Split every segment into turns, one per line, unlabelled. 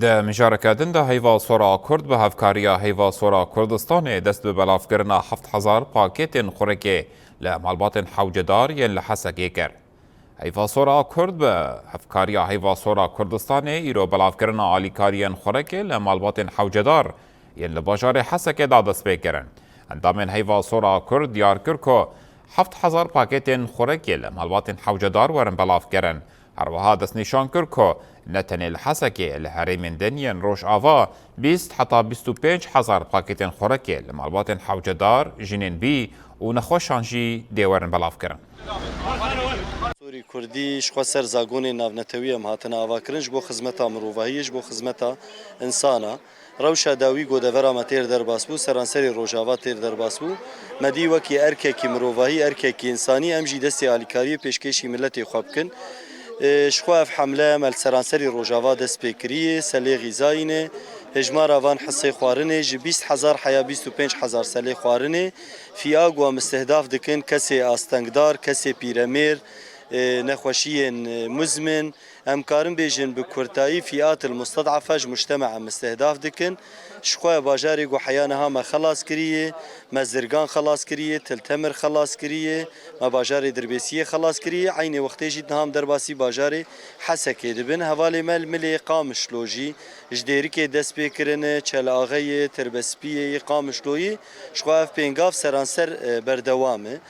د مشارکتن د هیوا سورا کرد به هفکاریا هیوا سورا کردستان دست به بلافگرنا 7000 پاکتین خورکه لمالبات حوجدار ین لحسکه کرد. هیوا سورا کرد به هفکاریا هیوا سورا کردستان ایرو بلافگرنا آلیکارین خورکه لمالبات حوجدار ین لباجار حسکه دادست بکرن. اندامن هیوا سورا کرد دیار کرد که 7000 پاکتین خورکه لمالبات حوجدار ورن بلافگرن. هروها دست نشان کرد که نتن الحسكي الهريمن دنيان روش آوا 20 حتى 25 هزار باكيتين خوركي لمالباتن حوجدار جنين بي ونخوشانجي ديورن بلاف كرن.
سوری کردی شخوا سر زاگون ناونتوی هم هاتن آوا کرنج بو خدمتا مروفاهیش بو خدمتا انسانا روشا داوی گودورا ما تیر در باس بو سرانسری روجاوا تیر در باس بو مدی وکی ارککی مروفاهی ارککی انسانی امجی دستی آلیکاری پیشکشی ملتی خواب کن شخواف حمله مل سرانسری روجاوا دست پیکریه سلی غذاینه هجمار آوان حصه خوارنه ج 20000 حیا 25000 سلی خوارنه فیاگ و مستهداف دکن کسی آستنگدار کسی پیرمیر نخوشی مزمن امکارن بیجن بکرتایی فئات المستضعفه مجتمع مستهداف دکن شخوای باجاری گو حیانها ما خلاص کریه ما زرگان خلاص کریه تلتمر خلاص کریه ما باجاری دربیسیه خلاص کریه عین وقتی جید نهام درباسی باجاری حسکه دبن حوالی مل ملی قامش لوجی جدیری که دست بکرنه چل آغای تربسپیه قامش لوی شخوای پینگاف سرانسر بردوامه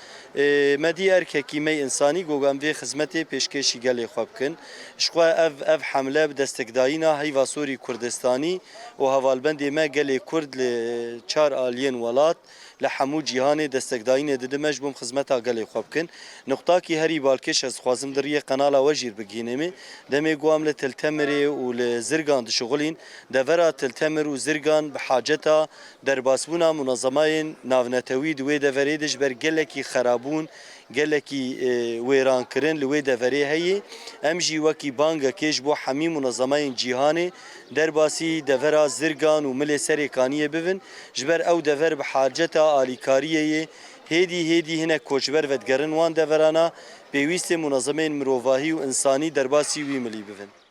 مدی ارککی می انسانی گوگم وی خدمت پیشکشی گلی خواب کن شخوا اف حمله دستگداینا هیوا سوری کردستانی و حوالبندی ما گلی کرد ل 4 آلین ولات لحمو جهان دستگداین ددمج بوم خدمتا گلی خواب کن نقطه کی هری بالکش از خوازم دریه قنال وجیر بگینمه دمی گوام لتلتمری و لزرگان شغلین دورا تلتمر و زرگان بحاجتا در باسبونا منظمین ناونتوی دوی دوریدش بر گلکی خرابون گلکی ویران کرن لوی دوری هی امجی وکی بانگا کش بو حمی منظمین جهانی در باسی دورا زرگان و مل سریکانیه ببن جبر او دور بحاجتا آلیکاریه هیدی هنه کوچبر ودگرن وان دورانا پیوست منظمین مروفاهی و انسانی در باسی وی ملی ببن